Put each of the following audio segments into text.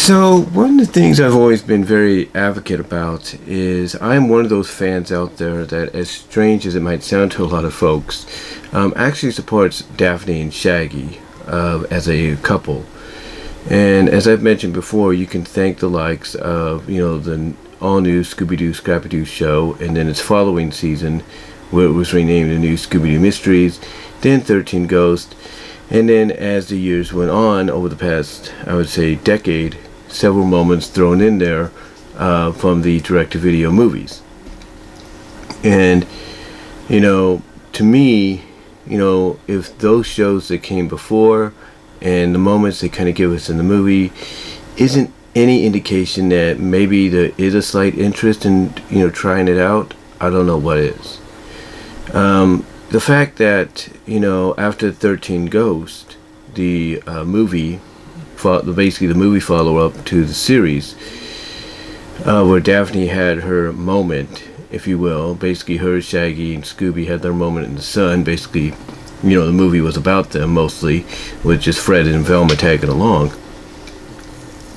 So one of the things I've always been very advocate about is I'm one of those fans out there that, as strange as it might sound to a lot of folks, actually supports Daphne and Shaggy as a couple. And as I've mentioned before, you can thank the likes of the all-new Scooby-Doo Scrappy-Doo show, and then its following season, where it was renamed the new Scooby-Doo Mysteries, then 13 Ghosts. And then as the years went on over the past, I would say, decade, several moments thrown in there from the direct-to-video movies. And, to me, if those shows that came before and the moments they kind of give us in the movie isn't any indication that maybe there is a slight interest in, trying it out, I don't know what is. The fact that, after 13 Ghosts, the movie, basically the movie follow-up to the series, where Daphne had her moment, if you will, basically her, Shaggy, and Scooby had their moment in the sun, basically, the movie was about them mostly, with just Fred and Velma tagging along.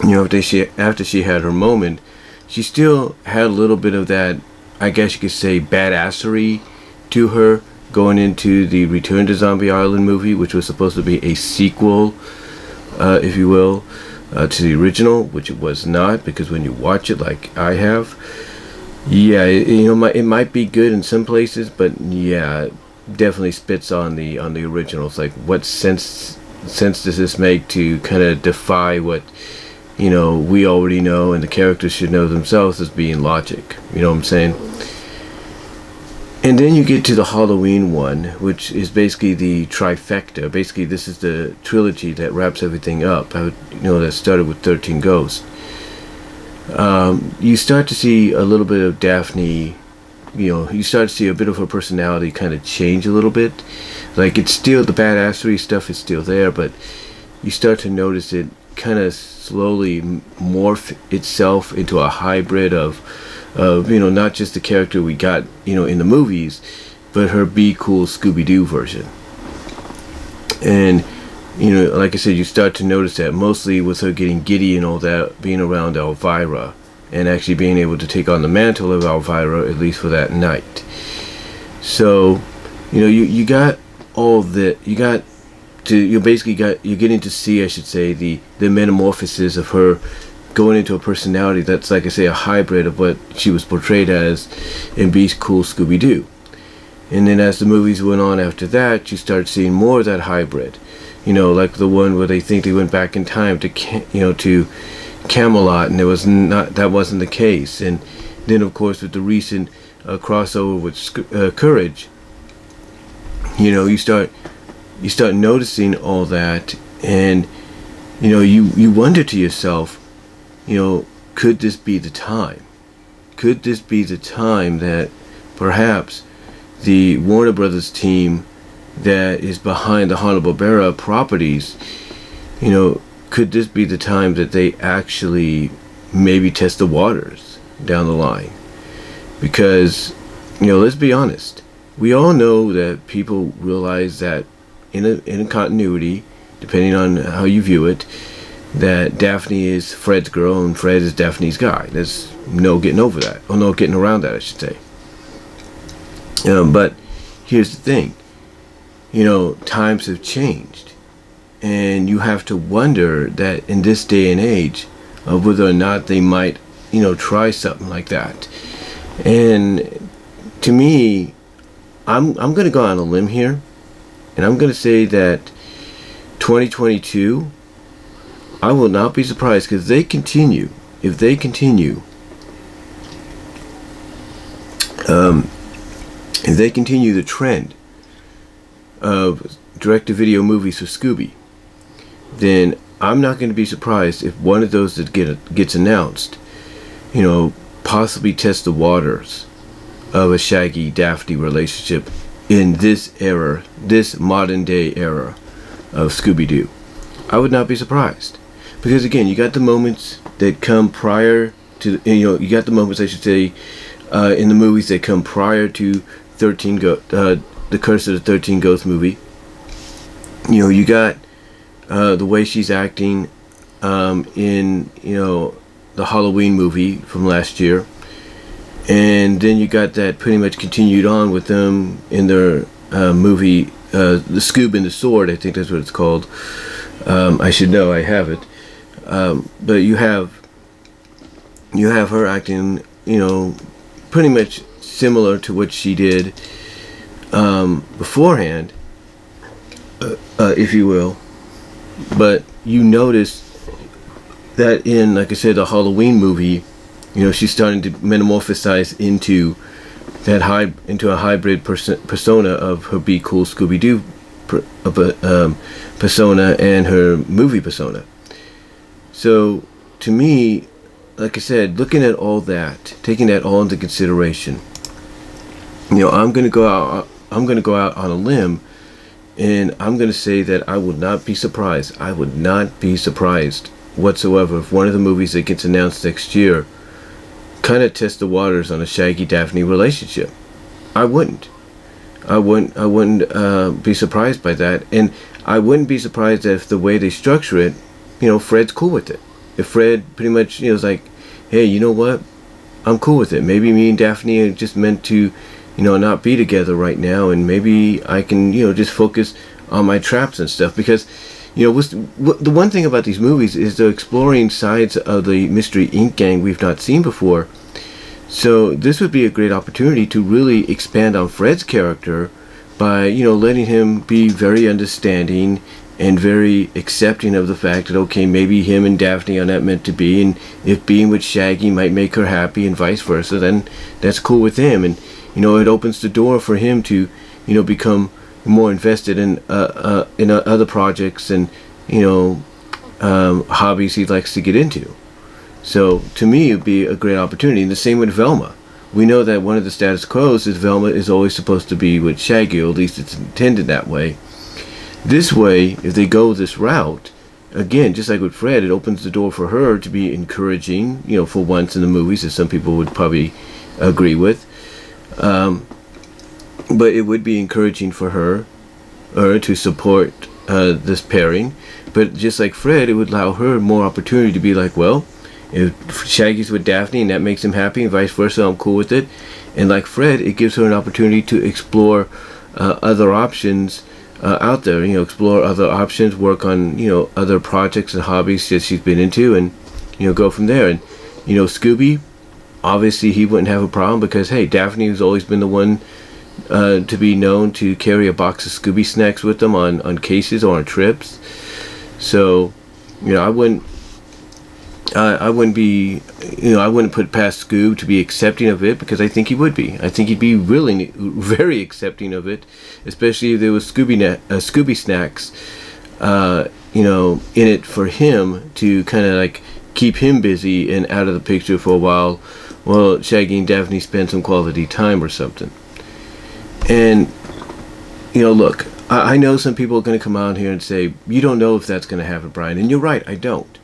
After she had her moment, she still had a little bit of that, I guess you could say, badassery to her, going into the Return to Zombie Island movie, which was supposed to be a sequel, if you will, to the original, which it was not, because when you watch it like I have, yeah, it might be good in some places, but yeah, it definitely spits on the original. It's like, what sense does this make to kind of defy what we already know and the characters should know themselves as being logic? You know what I'm saying? And then you get to the Halloween one, which is basically the trifecta. Basically, this is the trilogy that wraps everything up. That started with 13 Ghosts. You start to see a little bit of Daphne. You start to see a bit of her personality kind of change a little bit. Like, it's still, the badassery stuff is still there, but you start to notice it kind of slowly morph itself into a hybrid of not just the character we got in the movies, but her Be Cool Scooby-Doo version. And like I said, you start to notice that mostly with her getting giddy and all that, being around Elvira and actually being able to take on the mantle of Elvira, at least for that night. So you got all that. You're getting to see, I should say, the metamorphosis of her going into a personality that's, like I say, a hybrid of what she was portrayed as in Be Cool Scooby-Doo. And then as the movies went on after that, you start seeing more of that hybrid. Like the one where they think they went back in time to to Camelot, and that wasn't the case. And then, of course, with the recent crossover with Courage, you start noticing all that, and you wonder to yourself, could this be the time? Could this be the time that perhaps the Warner Brothers team that is behind the Hanna-Barbera properties, could this be the time that they actually maybe test the waters down the line? Because, let's be honest, we all know that people realize that in a continuity, depending on how you view it, that Daphne is Fred's girl and Fred is Daphne's guy. There's no getting over that, or no getting around that, I should say. But here's the thing, times have changed, and you have to wonder that in this day and age of whether or not they might, try something like that. And to me, I'm going to go on a limb here, and I'm going to say that 2022, I will not be surprised, because if they continue the trend of direct-to-video movies for Scooby, then I'm not going to be surprised if one of those that gets announced, possibly test the waters of a Shaggy-Daphne relationship in this era, this modern-day era of Scooby-Doo. I would not be surprised. Because again, you got the moments that come prior to, you got the moments, I should say, in the movies that come prior to the Curse of the 13 Ghosts movie. You got the way she's acting in the Halloween movie from last year, and then you got that pretty much continued on with them in their movie, The Scoob and the Sword. I think that's what it's called. I should know. I have it. But you have her acting, pretty much similar to what she did beforehand, if you will. But you notice that in, like I said, the Halloween movie, she's starting to metamorphosize into into a hybrid persona of her Be Cool Scooby-Doo persona and her movie persona. So to me, like I said, looking at all that, taking that all into consideration, I'm going to go out on a limb, and I'm going to say that I would not be surprised. I would not be surprised whatsoever if one of the movies that gets announced next year kind of tests the waters on a Shaggy Daphne relationship. I wouldn't be surprised by that, and I wouldn't be surprised if the way they structure it, Fred's cool with it. If Fred pretty much is like, hey, you know what, I'm cool with it. Maybe me and Daphne are just meant to not be together right now, and maybe I can just focus on my traps and stuff, because the one thing about these movies is they're exploring sides of the Mystery Inc. gang we've not seen before. So this would be a great opportunity to really expand on Fred's character by letting him be very understanding and very accepting of the fact that, okay, maybe him and Daphne are not meant to be, and if being with Shaggy might make her happy and vice versa, then that's cool with him. And it opens the door for him to become more invested in other projects and hobbies he likes to get into. So to me, it would be a great opportunity. And the same with Velma. We know that one of the status quos is Velma is always supposed to be with Shaggy, or at least it's intended that way. This way, if they go this route, again, just like with Fred, it opens the door for her to be encouraging, for once in the movies, as some people would probably agree with. But it would be encouraging for her to support this pairing. But just like Fred, it would allow her more opportunity to be like, well, if Shaggy's with Daphne and that makes him happy and vice versa, I'm cool with it. And like Fred, it gives her an opportunity to explore other options out there. Explore other options, work on other projects and hobbies that she's been into, and go from there. And Scooby, obviously he wouldn't have a problem, because hey, Daphne has always been the one to be known to carry a box of Scooby snacks with them on cases or on trips. So I wouldn't be, I wouldn't put past Scoob to be accepting of it, because I think he would be. I think he'd be really, very accepting of it, especially if there was Scooby snacks, in it for him to kind of like keep him busy and out of the picture for a while Shaggy and Daphne spend some quality time or something. And look, I know some people are going to come out here and say, you don't know if that's going to happen, Brian, and you're right, I don't.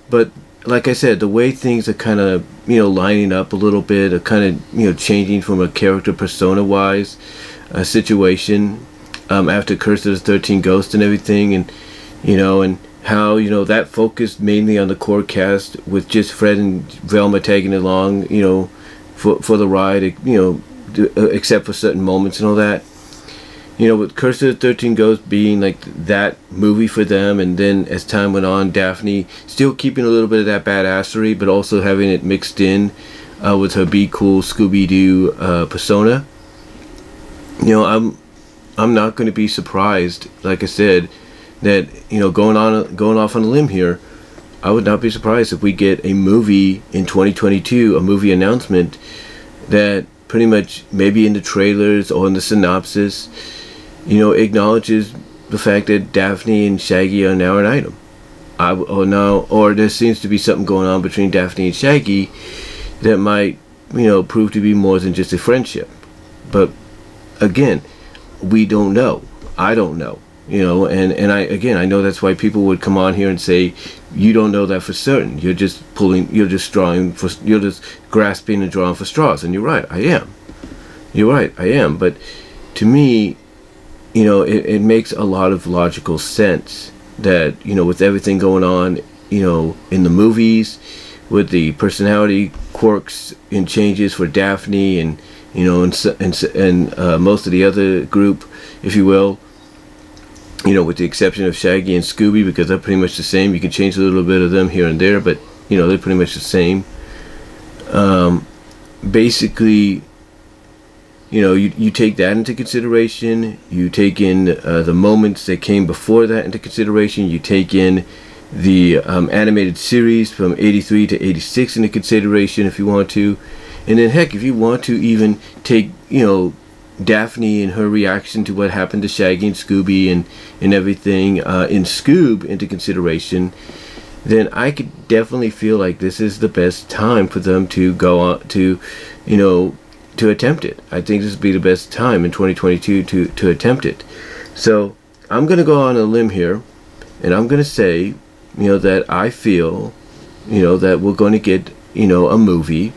But like I said, the way things are kind of lining up a little bit, are kind of changing from a character persona wise situation after Curse of the 13 Ghosts and everything, and and how that focused mainly on the core cast with just Fred and Velma tagging along for the ride, except for certain moments and all that. With Curse of the 13 Ghosts being like that movie for them, and then as time went on, Daphne still keeping a little bit of that badassery, but also having it mixed in with her Be Cool Scooby-Doo persona. I'm not going to be surprised, like I said, that going off on a limb here, I would not be surprised if we get a movie in 2022, a movie announcement that pretty much maybe in the trailers or in the synopsis acknowledges the fact that Daphne and Shaggy are now an item. Or there seems to be something going on between Daphne and Shaggy that might, prove to be more than just a friendship. But again, we don't know. I don't know. And I know that's why people would come on here and say, you don't know that for certain. You're just grasping and drawing for straws. And you're right, I am. You're right, I am. But to me, it makes a lot of logical sense that with everything going on in the movies, with the personality quirks and changes for Daphne and most of the other group, if you will. With the exception of Shaggy and Scooby, because they're pretty much the same. You can change a little bit of them here and there, but they're pretty much the same. Basically, you take that into consideration. You take in the moments that came before that into consideration. You take in the animated series from 83 to 86 into consideration if you want to. And then heck, if you want to even take, Daphne and her reaction to what happened to Shaggy and Scooby and everything in Scoob into consideration, then I could definitely feel like this is the best time for them to go on to, to attempt it. I think this would be the best time in 2022 to attempt it. So I'm going to go on a limb here, and I'm going to say, that I feel, that we're going to get, a movie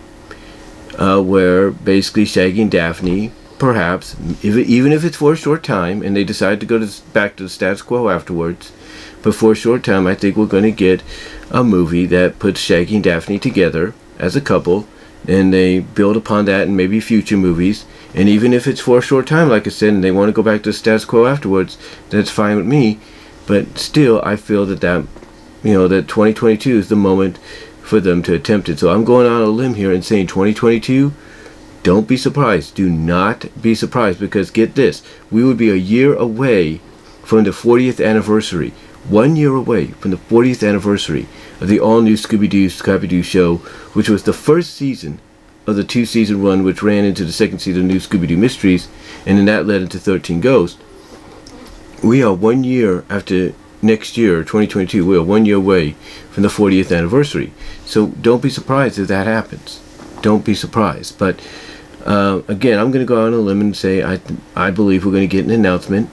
where basically Shaggy and Daphne, perhaps, even if it's for a short time, and they decide to go back to the status quo afterwards, but for a short time, I think we're going to get a movie that puts Shaggy and Daphne together as a couple, and they build upon that in maybe future movies. And even if it's for a short time, like I said, and they want to go back to the status quo afterwards, that's fine with me. But still, I feel that 2022 is the moment for them to attempt it. So I'm going on a limb here and saying 2022. Don't be surprised. Do not be surprised, because get this, we would be a year away from the 40th anniversary. 1 year away from the 40th anniversary of the all-new Scooby-Doo show, which was the first season of the 2-season run, which ran into the second season of New Scooby-Doo Mysteries, and then that led into 13 Ghosts. We are 1 year after next year, 2022, we are 1 year away from the 40th anniversary. So don't be surprised if that happens. Don't be surprised. But again, I'm going to go on a limb and say I believe we're going to get an announcement.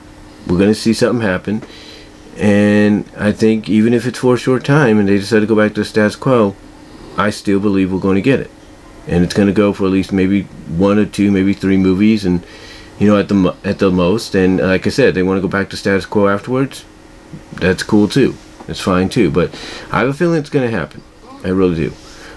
We're going to see something happen. And I think even if it's for a short time and they decide to go back to the status quo, I still believe we're going to get it. And it's going to go for at least maybe 1 or 2, maybe 3 movies, and at the most. And like I said, they want to go back to status quo afterwards. That's cool too. It's fine too. But I have a feeling it's going to happen. I really do.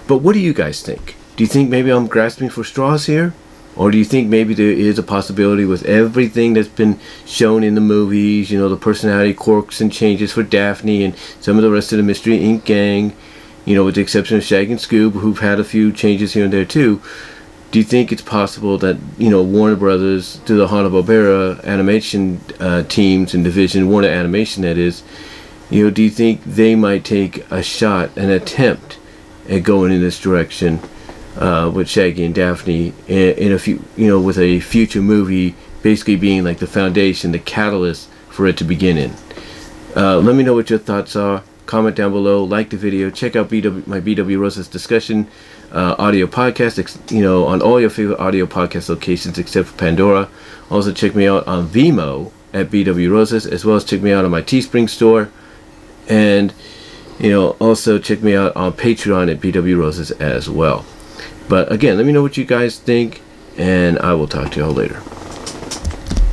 But what do you guys think? Do you think maybe I'm grasping for straws here? Or do you think maybe there is a possibility with everything that's been shown in the movies, the personality quirks and changes for Daphne and some of the rest of the Mystery Inc. gang, with the exception of Shaggy and Scoob, who've had a few changes here and there too, do you think it's possible that, Warner Brothers, through the Hanna-Barbera animation teams and division, Warner Animation that is, do you think they might take a shot, an attempt at going in this direction with Shaggy and Daphne in a few, with a future movie basically being like the foundation, the catalyst for it to begin in? Let me know what your thoughts are. Comment down below, like the video, check out my BW Roses discussion audio podcast, on all your favorite audio podcast locations except for Pandora. Also check me out on Vimeo at BW Roses, as well as check me out on my Teespring store, and also check me out on Patreon at BW Roses as well. But again, let me know what you guys think, and I will talk to y'all later.